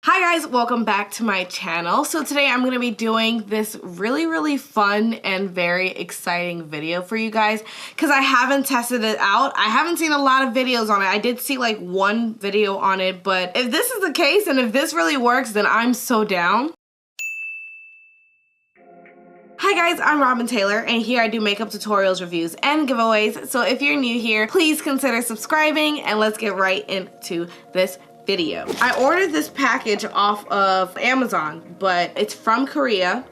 Hi guys, welcome back to my channel. So today I'm going to be doing this really fun and very exciting video for you guys because I haven't tested it out. I haven't seen a lot of videos on it. I did see like one video on it, but if this is the case and if this really works, then I'm so down. Hi guys, I'm Robin Taylor and here I do makeup tutorials, reviews, and giveaways. So if you're new here, please consider subscribing and let's get right into this video. I ordered this package off of Amazon, but it's from Korea.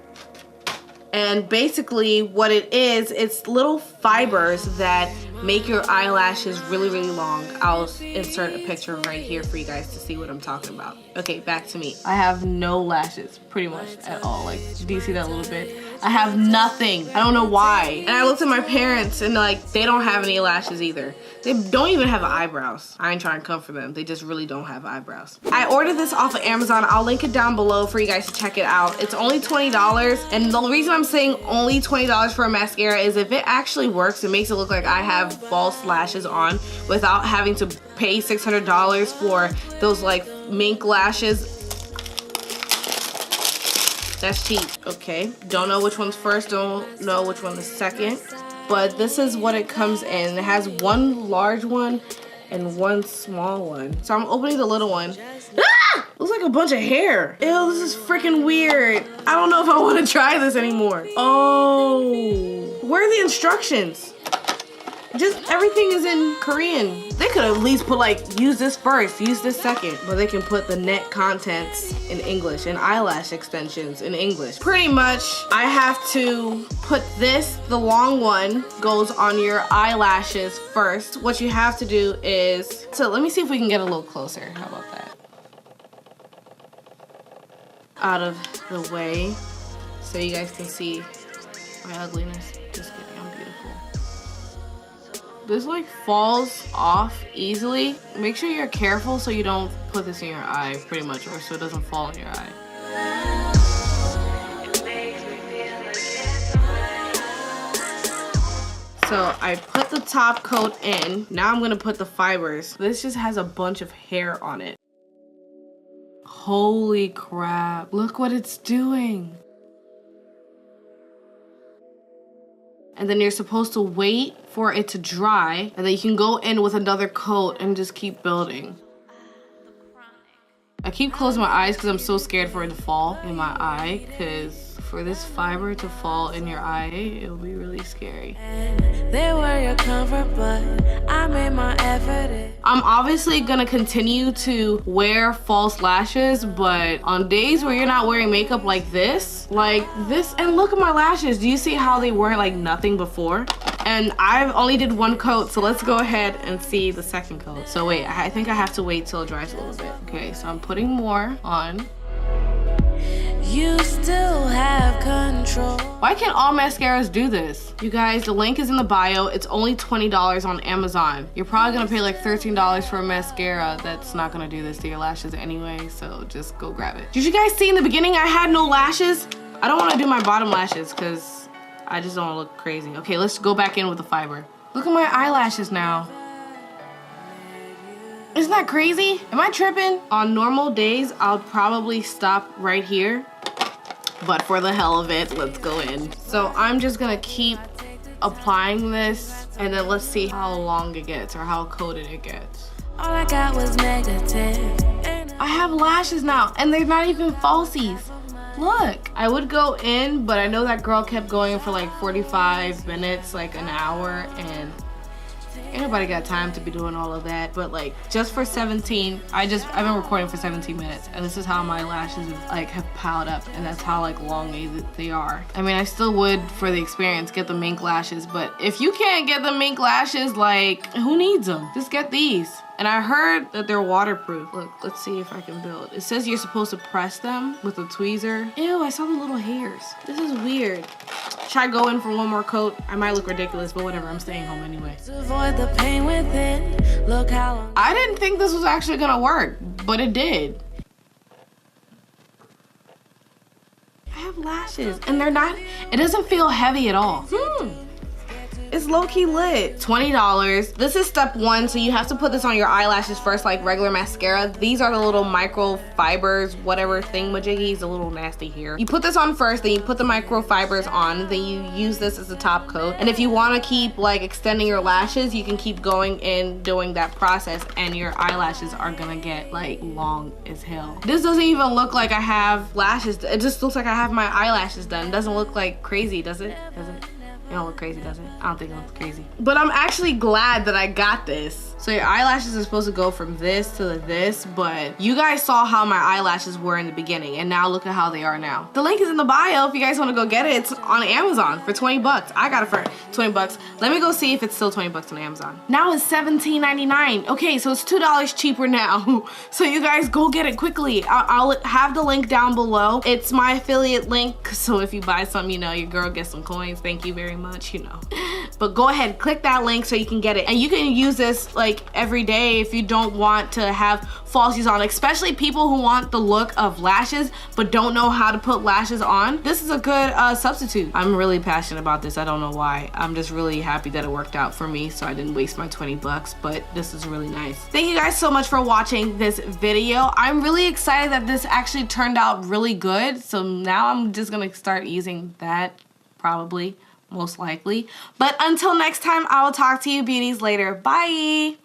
And basically what it is, it's little fibers that make your eyelashes really long. I'll insert a picture right here for you guys to see what I'm talking about. Okay, back to me. I have no lashes pretty much at all. Like, do you see that a little bit? I have nothing. I don't know why. And I looked at my parents and like, they don't have any lashes either. They don't even have eyebrows. I ain't trying to come for them. They just really don't have eyebrows. I ordered this off of Amazon. I'll link it down below for you guys to check it out. It's only $20. And the reason I'm saying only $20 for a mascara is if it actually works, it makes it look like I have false lashes on without having to pay $600 for those like mink lashes. That's cheap. Okay, don't know which one's first, don't know which one is second, but this is what it comes in. It has one large one and one small one. So I'm opening the little one. Ah! Looks like a bunch of hair. Ew, this is freaking weird. I don't know if I want to try this anymore. Oh, where are the instructions? Just everything is in Korean. They could at least put like, use this first, use this second, but they can put the net contents in English and eyelash extensions in English. Pretty much, I have to put this, the long one, goes on your eyelashes first. What you have to do is, so let me see if we can get a little closer. How about that? Out of the way, so you guys can see my ugliness. Just kidding, I'm beautiful. This like falls off easily. Make sure you're careful so you don't put this in your eye pretty much, or so it doesn't fall in your eye. So I put the top coat in. Now I'm gonna put the fibers. This just has a bunch of hair on it. Holy crap, look what it's doing. And then you're supposed to wait for it to dry, and then you can go in with another coat and just keep building. I keep closing my eyes because I'm so scared for it to fall in my eye, because for this fiber to fall in your eye, it'll be really scary. They were your comfort, but I made my effort. I'm obviously gonna continue to wear false lashes, but on days where you're not wearing makeup like this, and look at my lashes. Do you see how they were like nothing before? And I've only did one coat, so let's go ahead and see the second coat. So wait, I think I have to wait till it dries a little bit. Okay, so I'm putting more on. You still have control. Why can't all mascaras do this? You guys, the link is in the bio. It's only $20 on Amazon. You're probably gonna pay like $13 for a mascara that's not gonna do this to your lashes anyway, so just go grab it. Did you guys see in the beginning I had no lashes? I don't wanna do my bottom lashes because I just don't wanna look crazy. Okay, let's go back in with the fiber. Look at my eyelashes now. Isn't that crazy? Am I tripping? On normal days, I'll probably stop right here. But for the hell of it, let's go in. So I'm just gonna keep applying this and then let's see how long it gets or how coated it gets. All I got was negative. I have lashes now and they're not even falsies. Look, I would go in, but I know that girl kept going for like 45 minutes, like an hour, and ain't nobody got time to be doing all of that. But like just for 17, I've been recording for 17 minutes and this is how my lashes like have piled up, and that's how like long they are. I mean, I still would for the experience get the mink lashes, but if you can't get the mink lashes, like who needs them? Just get these. And I heard that they're waterproof. Look, let's see if I can build. It says you're supposed to press them with a tweezer. Ew, I saw the little hairs. This is weird. Should I go in for one more coat? I might look ridiculous, but whatever, I'm staying home anyway. Avoid the pain within. Look how long. I didn't think this was actually gonna work, but it did. I have lashes, and they're not, it doesn't feel heavy at all. It's low-key lit. $20. This is step 1, so you have to put this on your eyelashes first like regular mascara. These are the little microfibers, whatever thingamajiggies, a little nasty here. You put this on first, then you put the microfibers on, then you use this as a top coat. And if you want to keep like extending your lashes, you can keep going in doing that process and your eyelashes are gonna get like long as hell. This doesn't even look like I have lashes. It just looks like I have my eyelashes done. It doesn't look like crazy, does it? Does it? It don't look crazy, does it? I don't think it looks crazy. But I'm actually glad that I got this. So your eyelashes are supposed to go from this to this, but you guys saw how my eyelashes were in the beginning, and now look at how they are now. The link is in the bio if you guys want to go get it. It's on Amazon for 20 bucks. I got it for 20 bucks. Let me go see if it's still 20 bucks on Amazon. Now it's $17.99. Okay, so it's $2 cheaper now. So you guys go get it quickly. I'll have the link down below. It's my affiliate link, so if you buy some, you know, your girl gets some coins. Thank you very much, you know. But go ahead, click that link so you can get it. And you can use this like every day if you don't want to have falsies on, especially people who want the look of lashes but don't know how to put lashes on. This is a good substitute. I'm really passionate about this. I don't know why. I'm just really happy that it worked out for me, so I didn't waste my 20 bucks, but this is really nice. Thank you guys so much for watching this video. I'm really excited that this actually turned out really good, so now I'm just gonna start using that, probably, most likely. But until next time, I will talk to you beauties later. Bye!